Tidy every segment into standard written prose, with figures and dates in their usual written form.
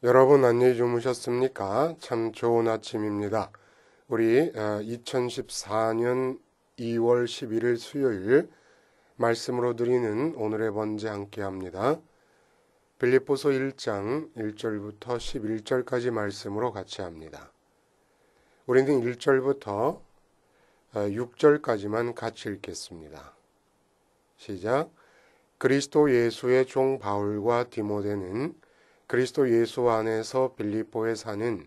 여러분 안녕히 주무셨습니까? 참 좋은 아침입니다. 우리 2014년 2월 11일 수요일 말씀으로 드리는 오늘의 번제 함께 합니다. 빌립보서 1장 1절부터 11절까지 말씀으로 같이 합니다. 우리는 1절부터 6절까지만 같이 읽겠습니다. 시작. 그리스도 예수의 종 바울과 디모데는 그리스도 예수 안에서 빌립보에 사는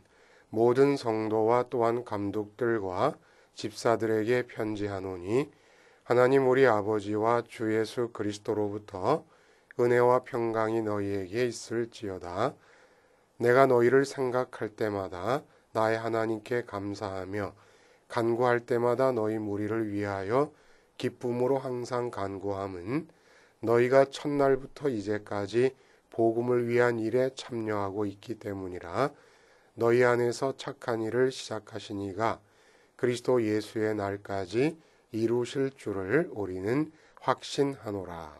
모든 성도와 또한 감독들과 집사들에게 편지하노니 하나님 우리 아버지와 주 예수 그리스도로부터 은혜와 평강이 너희에게 있을지어다. 내가 너희를 생각할 때마다 나의 하나님께 감사하며 간구할 때마다 너희 무리를 위하여 기쁨으로 항상 간구함은 너희가 첫날부터 이제까지 복음을 위한 일에 참여하고 있기 때문이라. 너희 안에서 착한 일을 시작하신 이가 그리스도 예수의 날까지 이루실 줄을 우리는 확신하노라.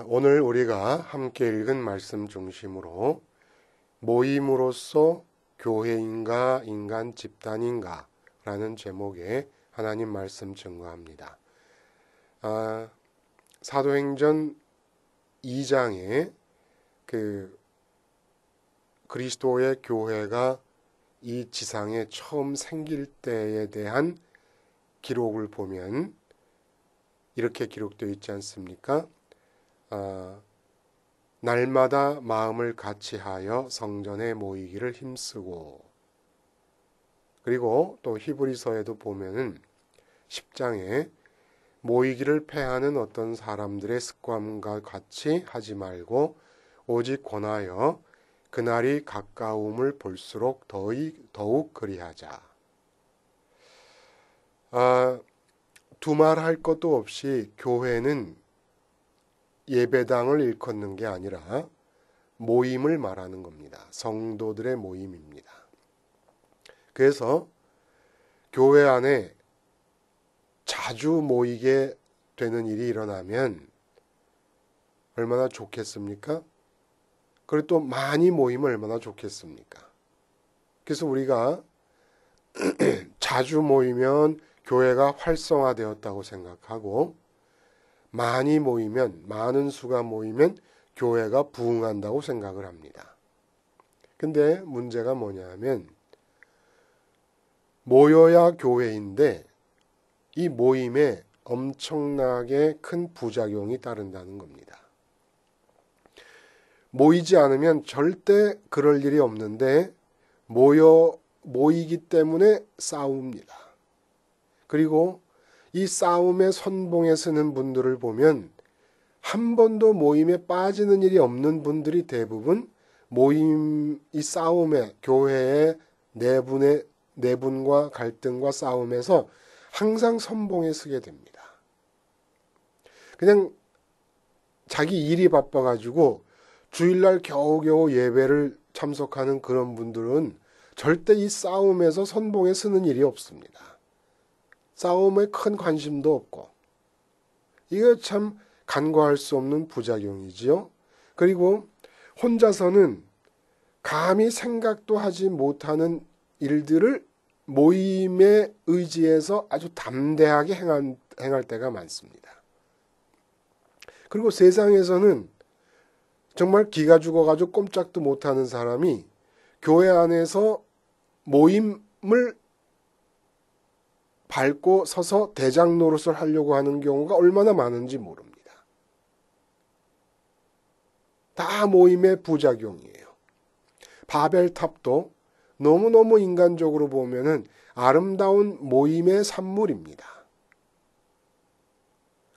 오늘 우리가 함께 읽은 말씀 중심으로 모임으로써 교회인가 인간 집단인가 라는 제목의 하나님 말씀 증거합니다. 사도행전 2장에 그리스도의 교회가 이 지상에 처음 생길 때에 대한 기록을 보면 이렇게 기록되어 있지 않습니까? 날마다 마음을 같이하여 성전에 모이기를 힘쓰고, 그리고 또 히브리서에도 보면은 10장에 모이기를 패하는 어떤 사람들의 습관과 같이 하지 말고 오직 권하여 그날이 가까움을 볼수록 더욱 그리하자. 두말할 것도 없이 교회는 예배당을 일컫는 게 아니라 모임을 말하는 겁니다. 성도들의 모임입니다. 그래서 교회 안에 자주 모이게 되는 일이 일어나면 얼마나 좋겠습니까? 그리고 또 많이 모이면 얼마나 좋겠습니까? 그래서 우리가 자주 모이면 교회가 활성화되었다고 생각하고, 많이 모이면, 많은 수가 모이면 교회가 부흥한다고 생각을 합니다. 근데 문제가 뭐냐면 모여야 교회인데 이 모임에 엄청나게 큰 부작용이 따른다는 겁니다. 모이지 않으면 절대 그럴 일이 없는데 모이기 때문에 싸웁니다. 그리고 이 싸움의 선봉에 서는 분들을 보면 한 번도 모임에 빠지는 일이 없는 분들이 대부분 이 싸움에, 교회의 내분과 갈등과 싸움에서 항상 선봉에 서게 됩니다. 그냥 자기 일이 바빠가지고 주일날 겨우겨우 예배를 참석하는 그런 분들은 절대 이 싸움에서 선봉에 서는 일이 없습니다. 싸움에 큰 관심도 없고, 이거 참 간과할 수 없는 부작용이지요. 그리고 혼자서는 감히 생각도 하지 못하는 일들을 모임의 의지에서 아주 담대하게 행할 때가 많습니다. 그리고 세상에서는 정말 기가 죽어가지고 꼼짝도 못하는 사람이 교회 안에서 모임을 밟고 서서 대장 노릇을 하려고 하는 경우가 얼마나 많은지 모릅니다. 다 모임의 부작용이에요. 바벨탑도 너무너무 인간적으로 보면은 아름다운 모임의 산물입니다.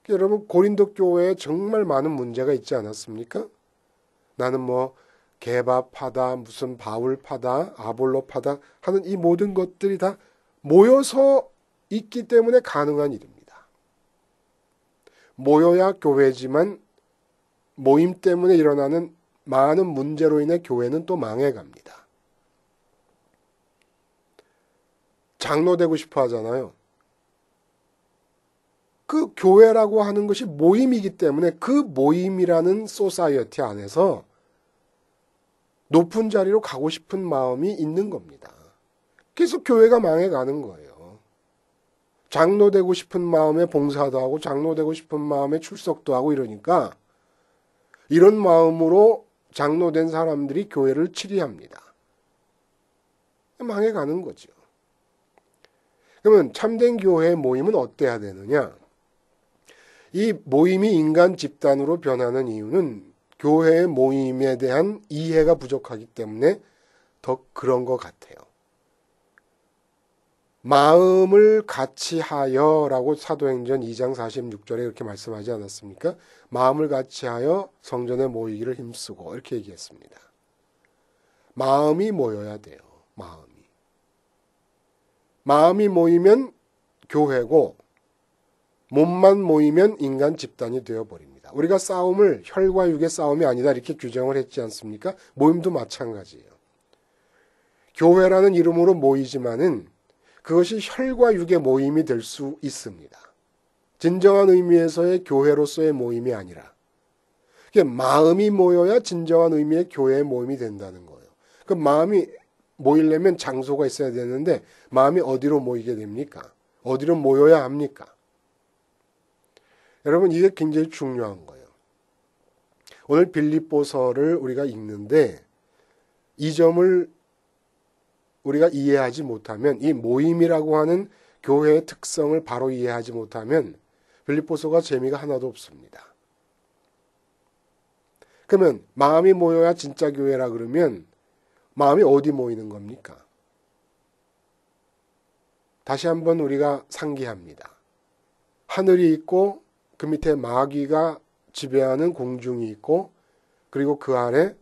여러분, 고린도 교회에 정말 많은 문제가 있지 않았습니까? 나는 개바파다, 무슨 바울파다, 아볼로파다 하는 이 모든 것들이 다 모여서 있기 때문에 가능한 일입니다. 모여야 교회지만 모임 때문에 일어나는 많은 문제로 인해 교회는 또 망해갑니다. 장로 되고 싶어 하잖아요. 그 교회라고 하는 것이 모임이기 때문에 그 모임이라는 소사이어티 안에서 높은 자리로 가고 싶은 마음이 있는 겁니다. 그래서 교회가 망해가는 거예요. 장로 되고 싶은 마음에 봉사도 하고 장로 되고 싶은 마음에 출석도 하고 이러니까 이런 마음으로 장로된 사람들이 교회를 치리합니다. 망해가는 거죠. 그러면 참된 교회의 모임은 어때야 되느냐? 이 모임이 인간 집단으로 변하는 이유는 교회의 모임에 대한 이해가 부족하기 때문에 더 그런 것 같아요. 마음을 같이 하여라고 사도행전 2장 46절에 이렇게 말씀하지 않았습니까? 마음을 같이 하여 성전에 모이기를 힘쓰고 이렇게 얘기했습니다. 마음이 모여야 돼요. 마음이 모이면 교회고 몸만 모이면 인간 집단이 되어버립니다. 우리가 싸움을 혈과 육의 싸움이 아니다 이렇게 규정을 했지 않습니까? 모임도 마찬가지예요. 교회라는 이름으로 모이지만은 그것이 혈과 육의 모임이 될 수 있습니다. 진정한 의미에서의 교회로서의 모임이 아니라 마음이 모여야 진정한 의미의 교회의 모임이 된다는 거예요. 그 마음이 모이려면 장소가 있어야 되는데 마음이 어디로 모이게 됩니까? 어디로 모여야 합니까? 여러분 이게 굉장히 중요한 거예요. 오늘 빌립보서를 우리가 읽는데 이 점을 우리가 이해하지 못하면 이 모임이라고 하는 교회의 특성을 바로 이해하지 못하면 빌립보서가 재미가 하나도 없습니다. 그러면 마음이 모여야 진짜 교회라 그러면 마음이 어디 모이는 겁니까? 다시 한번 우리가 상기합니다. 하늘이 있고 그 밑에 마귀가 지배하는 공중이 있고 그리고 그 아래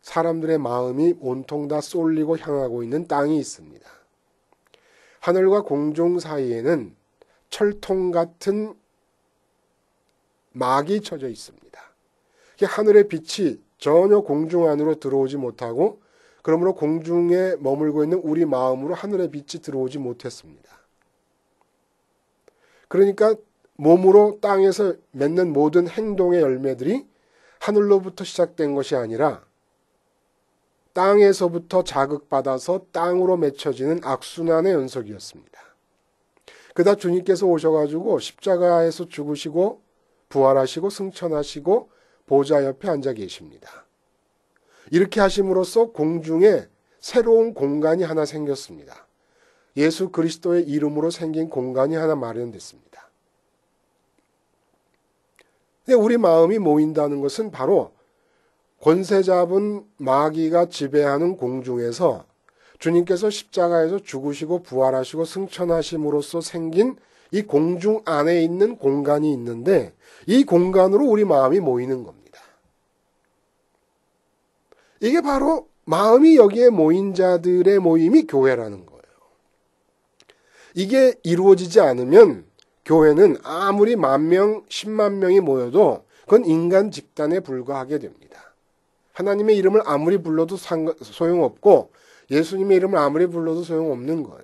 사람들의 마음이 온통 다 쏠리고 향하고 있는 땅이 있습니다. 하늘과 공중 사이에는 철통 같은 막이 쳐져 있습니다. 하늘의 빛이 전혀 공중 안으로 들어오지 못하고 그러므로 공중에 머물고 있는 우리 마음으로 하늘의 빛이 들어오지 못했습니다. 그러니까 몸으로 땅에서 맺는 모든 행동의 열매들이 하늘로부터 시작된 것이 아니라 땅에서부터 자극받아서 땅으로 맺혀지는 악순환의 연속이었습니다. 그러다 주님께서 오셔가지고 십자가에서 죽으시고 부활하시고 승천하시고 보좌 옆에 앉아 계십니다. 이렇게 하심으로써 공중에 새로운 공간이 하나 생겼습니다. 예수 그리스도의 이름으로 생긴 공간이 하나 마련됐습니다. 근데 우리 마음이 모인다는 것은 바로 권세 잡은 마귀가 지배하는 공중에서 주님께서 십자가에서 죽으시고 부활하시고 승천하심으로써 생긴 이 공중 안에 있는 공간이 있는데 이 공간으로 우리 마음이 모이는 겁니다. 이게 바로 마음이 여기에 모인 자들의 모임이 교회라는 거예요. 이게 이루어지지 않으면 교회는 아무리 10,000명, 10만 명이 모여도 그건 인간 집단에 불과하게 됩니다. 하나님의 이름을 아무리 불러도 소용없고 예수님의 이름을 아무리 불러도 소용없는 거예요.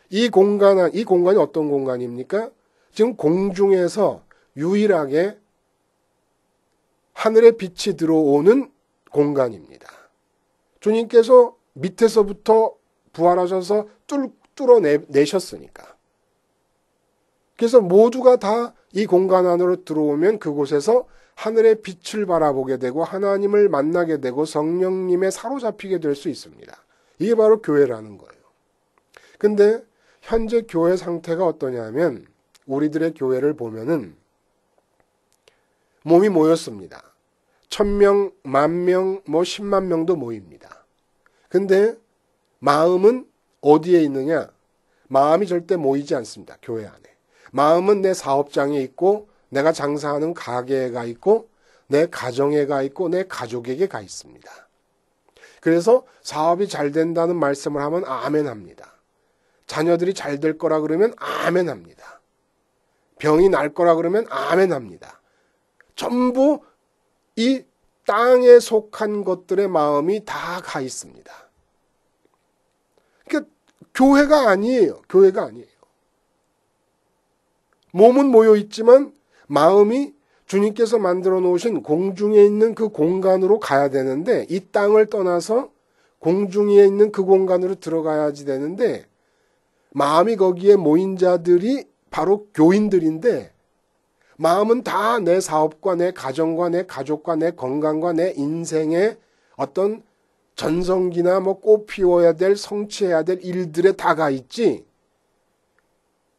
이 공간이 어떤 공간입니까? 지금 공중에서 유일하게 하늘의 빛이 들어오는 공간입니다. 주님께서 밑에서부터 부활하셔서 뚫어내셨으니까. 그래서 모두가 다 이 공간 안으로 들어오면 그곳에서 하늘의 빛을 바라보게 되고 하나님을 만나게 되고 성령님에 사로잡히게 될 수 있습니다. 이게 바로 교회라는 거예요. 근데 현재 교회 상태가 어떠냐면 우리들의 교회를 보면은 몸이 모였습니다. 1,000명, 10,000명, 10만 명도 모입니다. 근데 마음은 어디에 있느냐? 마음이 절대 모이지 않습니다. 교회 안에. 마음은 내 사업장에 있고 내가 장사하는 가게에 가 있고 내 가정에 가 있고 내 가족에게 가 있습니다. 그래서 사업이 잘 된다는 말씀을 하면 아멘 합니다. 자녀들이 잘 될 거라 그러면 아멘 합니다. 병이 날 거라 그러면 아멘 합니다. 전부 이 땅에 속한 것들의 마음이 다 가 있습니다. 그러니까 교회가 아니에요. 교회가 아니에요. 몸은 모여 있지만 마음이 주님께서 만들어 놓으신 공중에 있는 그 공간으로 가야 되는데 이 땅을 떠나서 공중에 있는 그 공간으로 들어가야지 되는데 마음이 거기에 모인 자들이 바로 교인들인데 마음은 다 내 사업과 내 가정과 내 가족과 내 건강과 내 인생의 어떤 전성기나 뭐 꽃 피워야 될 성취해야 될 일들에 다 가 있지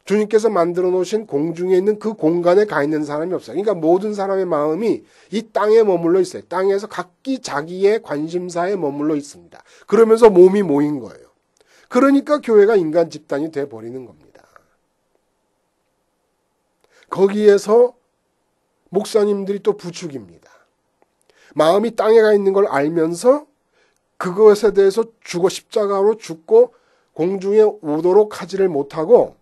주님께서 만들어 놓으신 공중에 있는 그 공간에 가 있는 사람이 없어요. 그러니까 모든 사람의 마음이 이 땅에 머물러 있어요. 땅에서 각기 자기의 관심사에 머물러 있습니다. 그러면서 몸이 모인 거예요. 그러니까 교회가 인간 집단이 돼버리는 겁니다. 거기에서 목사님들이 또 부축입니다. 마음이 땅에 가 있는 걸 알면서 그것에 대해서 죽어 십자가로 죽고 공중에 오도록 하지를 못하고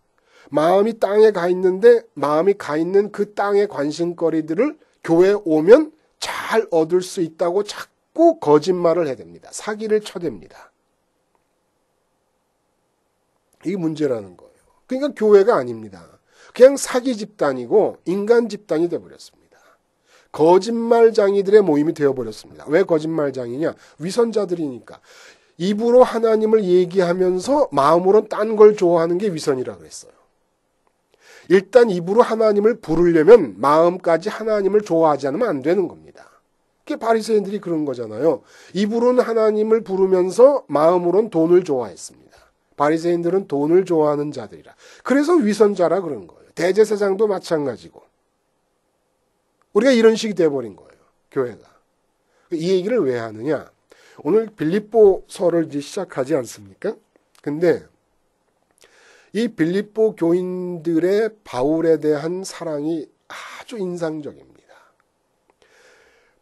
마음이 땅에 가 있는데 마음이 가 있는 그 땅의 관심거리들을 교회에 오면 잘 얻을 수 있다고 자꾸 거짓말을 해댑니다. 사기를 쳐댑니다. 이게 문제라는 거예요. 그러니까 교회가 아닙니다. 그냥 사기 집단이고 인간 집단이 되어버렸습니다. 거짓말장이들의 모임이 되어버렸습니다. 왜 거짓말장이냐? 위선자들이니까. 입으로 하나님을 얘기하면서 마음으로는 딴 걸 좋아하는 게 위선이라고 그랬어요. 일단 입으로 하나님을 부르려면 마음까지 하나님을 좋아하지 않으면 안 되는 겁니다. 그게 바리새인들이 그런 거잖아요. 입으로는 하나님을 부르면서 마음으로는 돈을 좋아했습니다. 바리새인들은 돈을 좋아하는 자들이라. 그래서 위선자라 그런 거예요. 대제사장도 마찬가지고. 우리가 이런 식이 돼버린 거예요. 교회가. 이 얘기를 왜 하느냐. 오늘 빌립보서를 이제 시작하지 않습니까? 근데 이 빌립보 교인들의 바울에 대한 사랑이 아주 인상적입니다.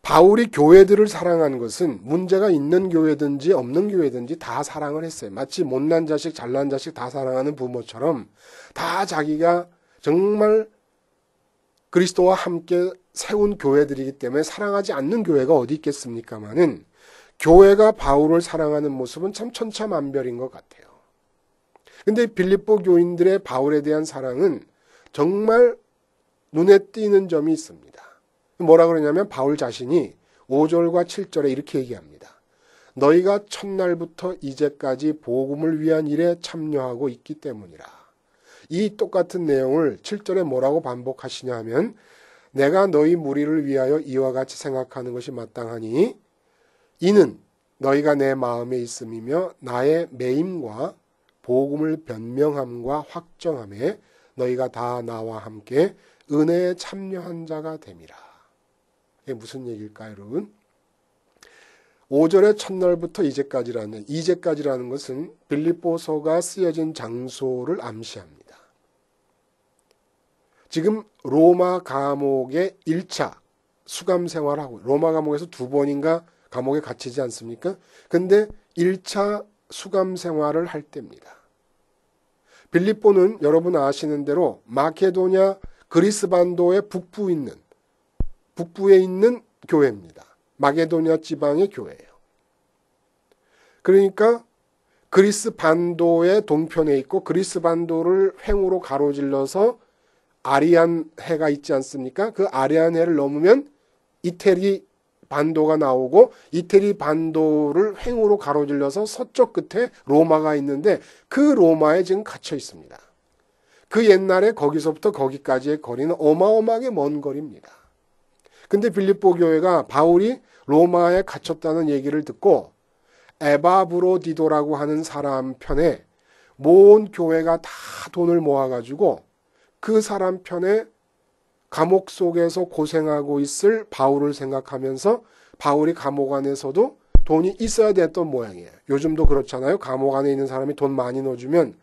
바울이 교회들을 사랑한 것은 문제가 있는 교회든지 없는 교회든지 다 사랑을 했어요. 마치 못난 자식, 잘난 자식 다 사랑하는 부모처럼 다 자기가 정말 그리스도와 함께 세운 교회들이기 때문에 사랑하지 않는 교회가 어디 있겠습니까마는 교회가 바울을 사랑하는 모습은 참 천차만별인 것 같아요. 근데 빌립보 교인들의 바울에 대한 사랑은 정말 눈에 띄는 점이 있습니다. 뭐라 그러냐면 바울 자신이 5절과 7절에 이렇게 얘기합니다. 너희가 첫날부터 이제까지 복음을 위한 일에 참여하고 있기 때문이라. 이 똑같은 내용을 7절에 뭐라고 반복하시냐 하면 내가 너희 무리를 위하여 이와 같이 생각하는 것이 마땅하니 이는 너희가 내 마음에 있음이며 나의 매임과 복음을 변명함과 확정함에 너희가 다 나와 함께 은혜에 참여한 자가 됨이라. 이게 무슨 얘기일까요, 여러분? 5절의 첫날부터 이제까지라는 것은 빌립보서가 쓰여진 장소를 암시합니다. 지금 로마 감옥의 1차 수감 생활하고 로마 감옥에서 2번인가 감옥에 갇히지 않습니까? 근데 1차 수감 생활을 할 때입니다. 빌립보는 여러분 아시는 대로 마케도냐 그리스 반도의 북부에 있는 교회입니다. 마게도냐 지방의 교회예요. 그러니까 그리스 반도의 동편에 있고 그리스 반도를 횡으로 가로질러서 아리안 해가 있지 않습니까? 그 아리안 해를 넘으면 이태리 반도가 나오고 이태리 반도를 횡으로 가로질러서 서쪽 끝에 로마가 있는데 그 로마에 지금 갇혀 있습니다. 그 옛날에 거기서부터 거기까지의 거리는 어마어마하게 먼 거리입니다. 근데 빌립보 교회가 바울이 로마에 갇혔다는 얘기를 듣고 에바브로디도라고 하는 사람 편에 모은 교회가 다 돈을 모아가지고 그 사람 편에 감옥 속에서 고생하고 있을 바울을 생각하면서 바울이 감옥 안에서도 돈이 있어야 됐던 모양이에요. 요즘도 그렇잖아요. 감옥 안에 있는 사람이 돈 많이 넣어주면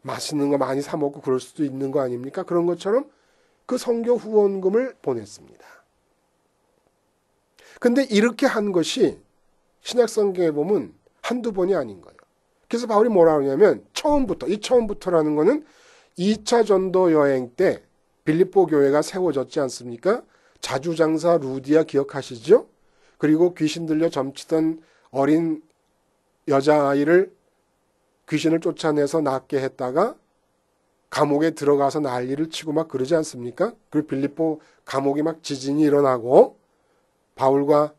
맛있는 거 많이 사 먹고 그럴 수도 있는 거 아닙니까? 그런 것처럼 그 선교 후원금을 보냈습니다. 근데 이렇게 한 것이 신약 성경에 보면 한두 번이 아닌 거예요. 그래서 바울이 뭐라 하냐면 처음부터라는 거는 2차 전도 여행 때 빌립보 교회가 세워졌지 않습니까? 자주장사 루디아 기억하시죠? 그리고 귀신 들려 점치던 어린 여자아이를 귀신을 쫓아내서 낫게 했다가 감옥에 들어가서 난리를 치고 막 그러지 않습니까? 그 빌립보 감옥이 막 지진이 일어나고 바울과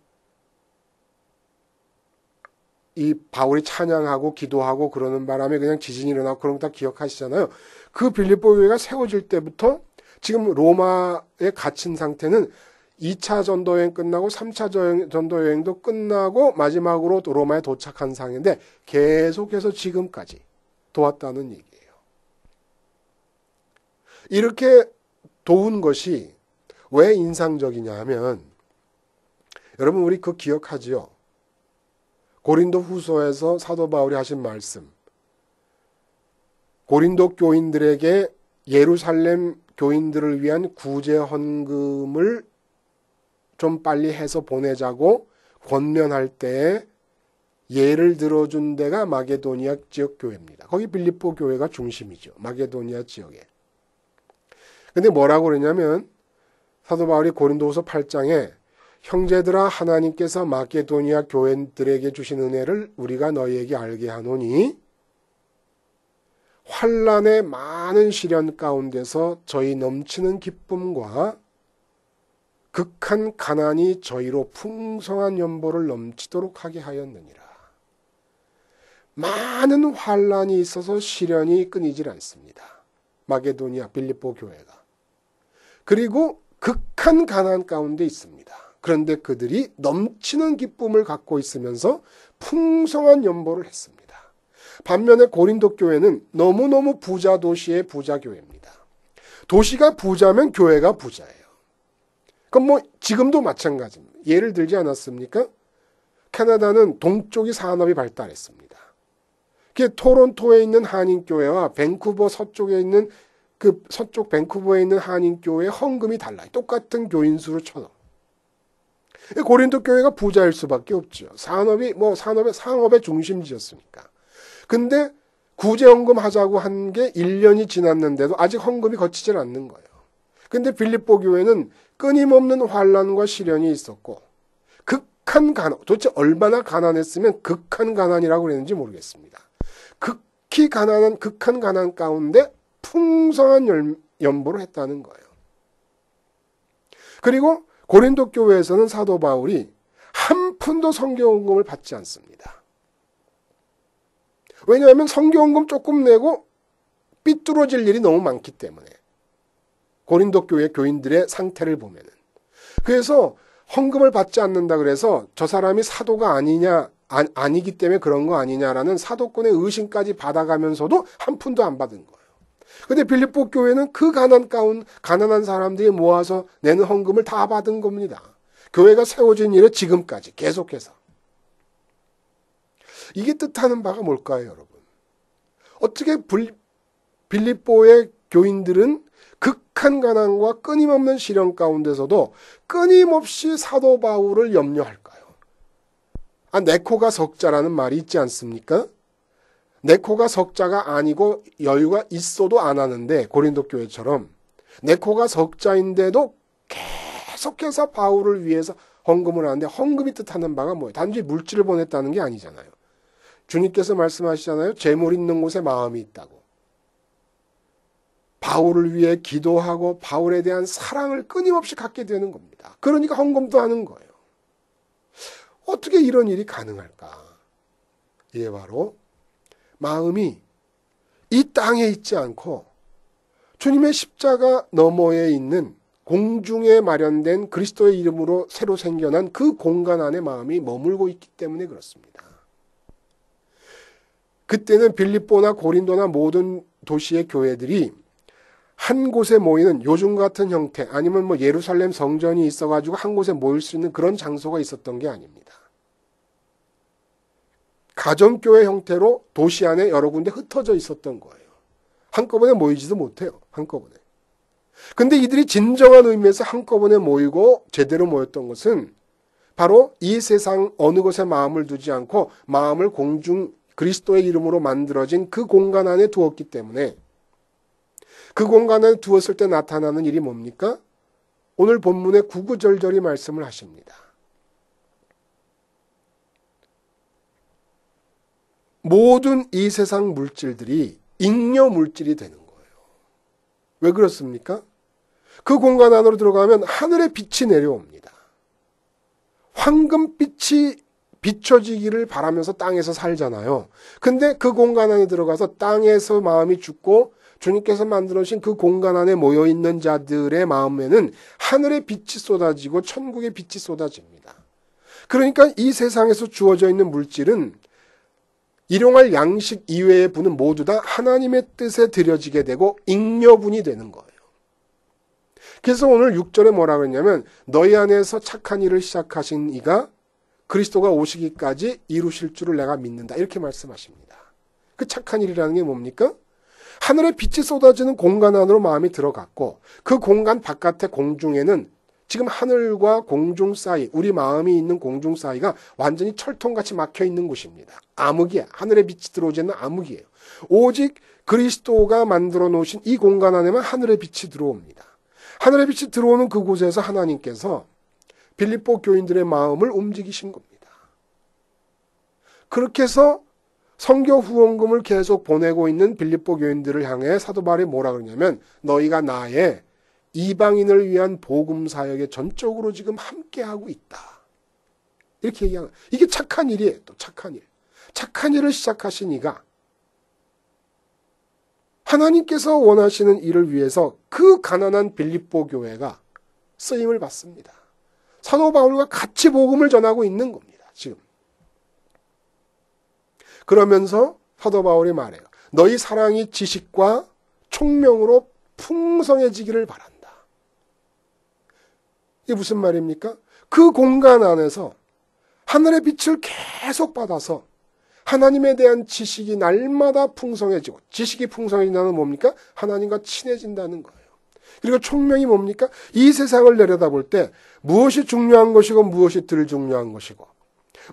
이 바울이 찬양하고 기도하고 그러는 바람에 그냥 지진이 일어나고 그런 거 다 기억하시잖아요. 그 빌립보 교회가 세워질 때부터 지금 로마에 갇힌 상태는 2차 전도 여행 끝나고 3차 전도 여행도 끝나고 마지막으로 로마에 도착한 상황인데 계속해서 지금까지 도왔다는 얘기예요. 이렇게 도운 것이 왜 인상적이냐 하면 여러분 우리 그거 기억하지요? 고린도 후서에서 사도 바울이 하신 말씀, 고린도 교인들에게 예루살렘 교인들을 위한 구제 헌금을 좀 빨리 해서 보내자고 권면할 때 예를 들어준 데가 마게도니아 지역 교회입니다. 거기 빌립보 교회가 중심이죠. 마게도니아 지역에. 근데 뭐라고 그러냐면 사도 바울이 고린도후서 8장에 형제들아 하나님께서 마게도니아 교회들에게 주신 은혜를 우리가 너희에게 알게 하노니 환난의 많은 시련 가운데서 저희 넘치는 기쁨과 극한 가난이 저희로 풍성한 연보를 넘치도록 하게 하였느니라. 많은 환난이 있어서 시련이 끊이질 않습니다. 마게도니아 빌립보 교회가. 그리고 극한 가난 가운데 있습니다. 그런데 그들이 넘치는 기쁨을 갖고 있으면서 풍성한 연보를 했습니다. 반면에 고린도 교회는 너무너무 부자 도시의 부자 교회입니다. 도시가 부자면 교회가 부자예요. 그럼 뭐 지금도 마찬가지입니다. 예를 들지 않았습니까? 캐나다는 동쪽이 산업이 발달했습니다. 그게 토론토에 있는 한인교회와 밴쿠버 서쪽에 있는 그 서쪽 밴쿠버에 있는 한인교회의 헌금이 달라요. 똑같은 교인 수로 쳐도. 고린도 교회가 부자일 수밖에 없죠. 상업의 중심지였으니까. 근데 구제 헌금 하자고 한 게 1년이 지났는데도 아직 헌금이 거치질 않는 거예요. 근데 빌립보 교회는 끊임없는 환난과 시련이 있었고 극한 가난, 도대체 얼마나 가난했으면 극한 가난이라고 그랬는지 모르겠습니다. 극히 가난한 극한 가난 가운데 풍성한 연보를 했다는 거예요. 그리고 고린도 교회에서는 사도 바울이 한 푼도 성경헌금을 받지 않습니다. 왜냐하면 성경헌금 조금 내고 삐뚤어질 일이 너무 많기 때문에. 고린도 교회 교인들의 상태를 보면은. 그래서 헌금을 받지 않는다 그래서 저 사람이 사도가 아니기 때문에 그런 거 아니냐라는 사도권의 의심까지 받아가면서도 한 푼도 안 받은 거예요. 근데 빌립보 교회는 그 가난한 사람들이 모아서 내는 헌금을 다 받은 겁니다. 교회가 세워진 이래 지금까지 계속해서. 이게 뜻하는 바가 뭘까요, 여러분? 어떻게 빌립보의 교인들은 극한 가난과 끊임없는 시련 가운데서도 끊임없이 사도 바울을 염려할까요? 내 코가 석자라는 말이 있지 않습니까? 내 코가 석자가 아니고 여유가 있어도 안 하는데 고린도 교회처럼 내 코가 석자인데도 계속해서 바울을 위해서 헌금을 하는데 헌금이 뜻하는 바가 뭐예요? 단지 물질을 보냈다는 게 아니잖아요. 주님께서 말씀하시잖아요. 재물 있는 곳에 마음이 있다고. 바울을 위해 기도하고 바울에 대한 사랑을 끊임없이 갖게 되는 겁니다. 그러니까 헌금도 하는 거예요. 어떻게 이런 일이 가능할까? 이게 바로 마음이 이 땅에 있지 않고 주님의 십자가 너머에 있는 공중에 마련된 그리스도의 이름으로 새로 생겨난 그 공간 안에 마음이 머물고 있기 때문에 그렇습니다. 그때는 빌립보나 고린도나 모든 도시의 교회들이 한 곳에 모이는 요즘 같은 형태 아니면 뭐 예루살렘 성전이 있어가지고 한 곳에 모일 수 있는 그런 장소가 있었던 게 아닙니다. 가정교회 형태로 도시 안에 여러 군데 흩어져 있었던 거예요. 한꺼번에 모이지도 못해요. 한꺼번에. 근데 이들이 진정한 의미에서 한꺼번에 모이고 제대로 모였던 것은 바로 이 세상 어느 곳에 마음을 두지 않고 마음을 공중 그리스도의 이름으로 만들어진 그 공간 안에 두었기 때문에 그 공간 안에 두었을 때 나타나는 일이 뭡니까? 오늘 본문에 구구절절히 말씀을 하십니다. 모든 이 세상 물질들이 잉여 물질이 되는 거예요. 왜 그렇습니까? 그 공간 안으로 들어가면 하늘의 빛이 내려옵니다. 황금빛이 비춰지기를 바라면서 땅에서 살잖아요. 근데 그 공간 안에 들어가서 땅에서 마음이 죽고 주님께서 만들어주신 그 공간 안에 모여있는 자들의 마음에는 하늘의 빛이 쏟아지고 천국의 빛이 쏟아집니다. 그러니까 이 세상에서 주어져 있는 물질은 일용할 양식 이외의 분은 모두 다 하나님의 뜻에 드려지게 되고 잉여분이 되는 거예요. 그래서 오늘 6절에 뭐라 그랬냐면 너희 안에서 착한 일을 시작하신 이가 그리스도가 오시기까지 이루실 줄을 내가 믿는다. 이렇게 말씀하십니다. 그 착한 일이라는 게 뭡니까? 하늘의 빛이 쏟아지는 공간 안으로 마음이 들어갔고 그 공간 바깥의 공중에는 지금 하늘과 공중 사이, 우리 마음이 있는 공중 사이가 완전히 철통같이 막혀 있는 곳입니다. 암흑이야. 하늘의 빛이 들어오지 않는 암흑이에요. 오직 그리스도가 만들어 놓으신 이 공간 안에만 하늘의 빛이 들어옵니다. 하늘의 빛이 들어오는 그곳에서 하나님께서 빌립보 교인들의 마음을 움직이신 겁니다. 그렇게 해서 선교 후원금을 계속 보내고 있는 빌립보 교인들을 향해 사도 바울이 뭐라 그러냐면 너희가 나의 이방인을 위한 복음 사역에 전적으로 지금 함께하고 있다. 이렇게 얘기하는 이게 착한 일이에요. 또 착한 일. 착한 일을 시작하신 이가 하나님께서 원하시는 일을 위해서 그 가난한 빌립보 교회가 쓰임을 받습니다. 사도 바울과 같이 복음을 전하고 있는 겁니다. 지금. 그러면서 사도 바울이 말해요. 너희 사랑이 지식과 총명으로 풍성해지기를 바란다. 이게 무슨 말입니까? 그 공간 안에서 하늘의 빛을 계속 받아서 하나님에 대한 지식이 날마다 풍성해지고 지식이 풍성해진다는 뭡니까? 하나님과 친해진다는 거예요. 그리고 총명이 뭡니까? 이 세상을 내려다볼 때 무엇이 중요한 것이고 무엇이 덜 중요한 것이고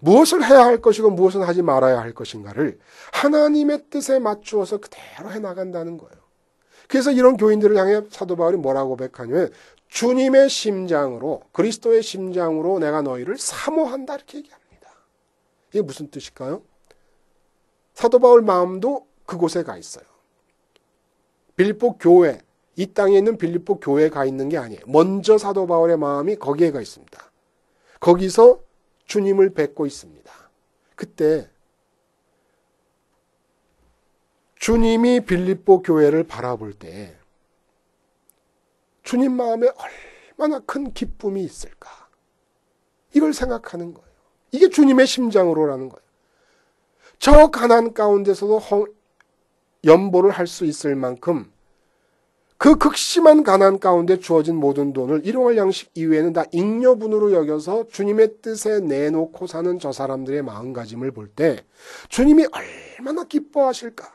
무엇을 해야 할 것이고 무엇은 하지 말아야 할 것인가를 하나님의 뜻에 맞추어서 그대로 해나간다는 거예요. 그래서 이런 교인들을 향해 사도 바울이 뭐라고 고백하냐면 주님의 심장으로 그리스도의 심장으로 내가 너희를 사모한다 이렇게 얘기합니다. 이게 무슨 뜻일까요? 사도 바울 마음도 그곳에 가 있어요. 빌립보 교회, 이 땅에 있는 빌립보 교회에 가 있는 게 아니에요. 먼저 사도 바울의 마음이 거기에 가 있습니다. 거기서 주님을 뵙고 있습니다. 그때 주님이 빌립보 교회를 바라볼 때 주님 마음에 얼마나 큰 기쁨이 있을까? 이걸 생각하는 거예요. 이게 주님의 심장으로라는 거예요. 저 가난 가운데서도 연보를 할 수 있을 만큼 그 극심한 가난 가운데 주어진 모든 돈을 일용할 양식 이외에는 다 잉여분으로 여겨서 주님의 뜻에 내놓고 사는 저 사람들의 마음가짐을 볼 때 주님이 얼마나 기뻐하실까?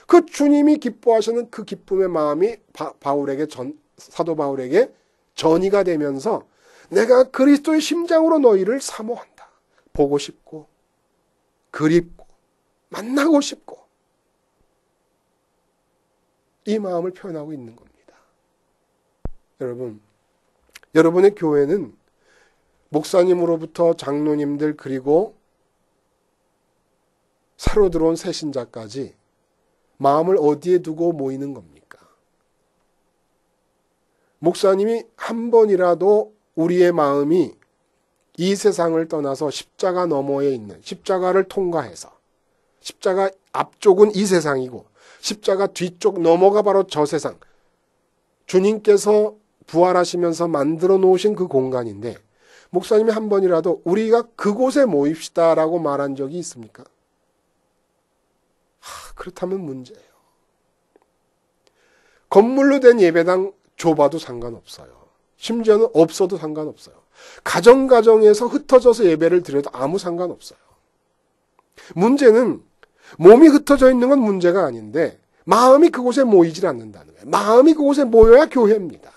그 주님이 기뻐하시는 그 기쁨의 마음이 사도 바울에게 전이가 되면서 내가 그리스도의 심장으로 너희를 사모한다. 보고 싶고 그립고 만나고 싶고 이 마음을 표현하고 있는 겁니다. 여러분, 여러분의 교회는 목사님으로부터 장로님들 그리고 새로 들어온 새신자까지 마음을 어디에 두고 모이는 겁니까? 목사님이 한 번이라도 우리의 마음이 이 세상을 떠나서 십자가 너머에 있는 십자가를 통과해서 십자가 앞쪽은 이 세상이고 십자가 뒤쪽 넘어가 바로 저 세상 주님께서 부활하시면서 만들어 놓으신 그 공간인데 목사님이 한 번이라도 우리가 그곳에 모입시다라고 말한 적이 있습니까? 그렇다면 문제예요. 건물로 된 예배당 좁아도 상관없어요. 심지어는 없어도 상관없어요. 가정에서 흩어져서 예배를 드려도 아무 상관없어요. 문제는 몸이 흩어져 있는 건 문제가 아닌데 마음이 그곳에 모이질 않는다는 거예요. 마음이 그곳에 모여야 교회입니다.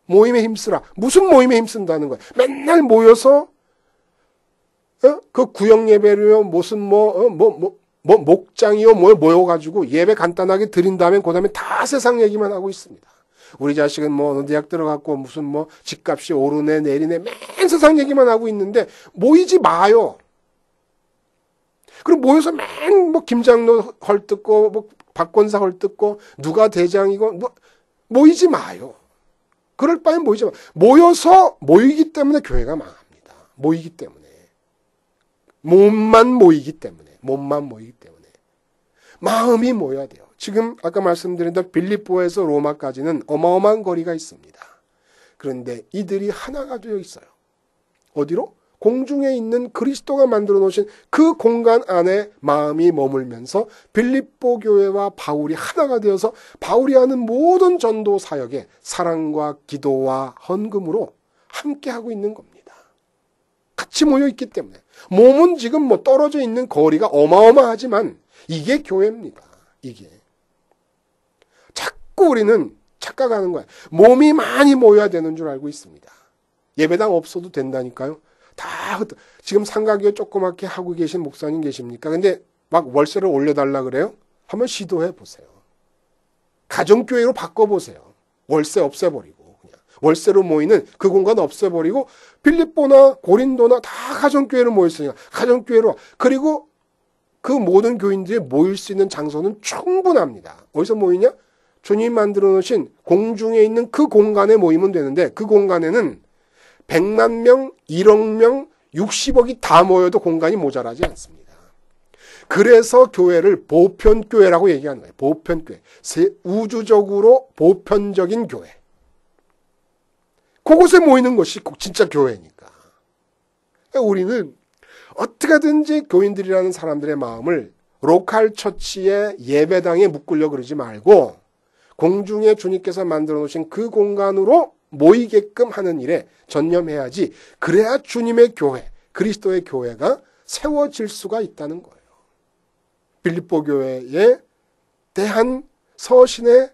모임에 힘쓰라. 무슨 모임에 힘쓴다는 거예요? 맨날 모여서 그 구역 예배로요 무슨 목장이요 모여가지고 예배 간단하게 드린 다음에 그 다음에 다 세상 얘기만 하고 있습니다. 우리 자식은 어느 대학 들어갔고 무슨 집값이 오르네 내리네 맨 세상 얘기만 하고 있는데 모이지 마요. 그리고 모여서 맨 김장로 헐뜯고 박권사 헐뜯고 누가 대장이고 모이지 마요. 그럴 바엔 모이지 마. 모이기 때문에 교회가 망합니다. 모이기 때문에. 몸만 모이기 때문에. 마음이 모여야 돼요. 지금 아까 말씀드린 대로 빌립보에서 로마까지는 어마어마한 거리가 있습니다. 그런데 이들이 하나가 되어 있어요. 어디로? 공중에 있는 그리스도가 만들어 놓으신 그 공간 안에 마음이 머물면서 빌립보 교회와 바울이 하나가 되어서 바울이 하는 모든 전도 사역에 사랑과 기도와 헌금으로 함께하고 있는 겁니다. 같이 모여 있기 때문에. 몸은 지금 뭐 떨어져 있는 거리가 어마어마하지만 이게 교회입니다. 이게. 자꾸 우리는 착각하는 거예요. 몸이 많이 모여야 되는 줄 알고 있습니다. 예배당 없어도 된다니까요. 다 지금 상가교회 조그맣게 하고 계신 목사님 계십니까? 근데 막 월세를 올려달라 그래요? 한번 시도해 보세요. 가정교회로 바꿔보세요. 월세 없애버리고 그냥 월세로 모이는 그 공간 없애버리고 빌립보나 고린도나 다 가정교회로 모였으니까 가정교회로 그리고 그 모든 교인들이 모일 수 있는 장소는 충분합니다. 어디서 모이냐? 주님이 만들어 놓으신 공중에 있는 그 공간에 모이면 되는데 그 공간에는 100만 명, 1억 명, 60억이 다 모여도 공간이 모자라지 않습니다. 그래서 교회를 보편교회라고 얘기하는 거예요. 보편교회. 우주적으로 보편적인 교회. 그곳에 모이는 것이 진짜 교회니까. 우리는 어떻게든지 교인들이라는 사람들의 마음을 로컬 처치의 예배당에 묶으려고 그러지 말고 공중에 주님께서 만들어 놓으신 그 공간으로 모이게끔 하는 일에 전념해야지. 그래야 주님의 교회, 그리스도의 교회가 세워질 수가 있다는 거예요. 빌립보 교회에 대한 서신의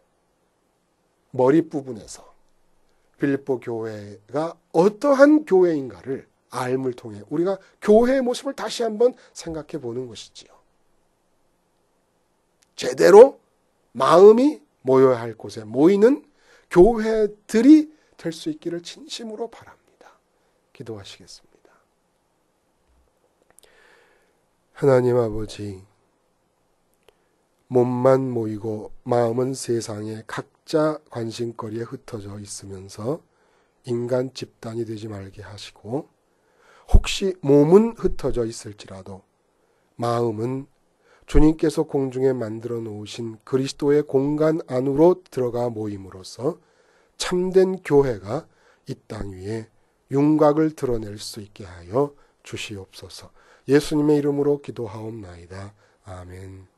머릿부분에서 빌립보 교회가 어떠한 교회인가를 알을 통해 우리가 교회의 모습을 다시 한번 생각해 보는 것이지요. 제대로 마음이 모여야 할 곳에 모이는 교회들이 될 수 있기를 진심으로 바랍니다. 기도하시겠습니다. 하나님 아버지, 몸만 모이고 마음은 세상에 각자 관심거리에 흩어져 있으면서 인간 집단이 되지 말게 하시고 혹시 몸은 흩어져 있을지라도 마음은 주님께서 공중에 만들어 놓으신 그리스도의 공간 안으로 들어가 모임으로써 참된 교회가 이 땅 위에 윤곽을 드러낼 수 있게 하여 주시옵소서. 예수님의 이름으로 기도하옵나이다. 아멘.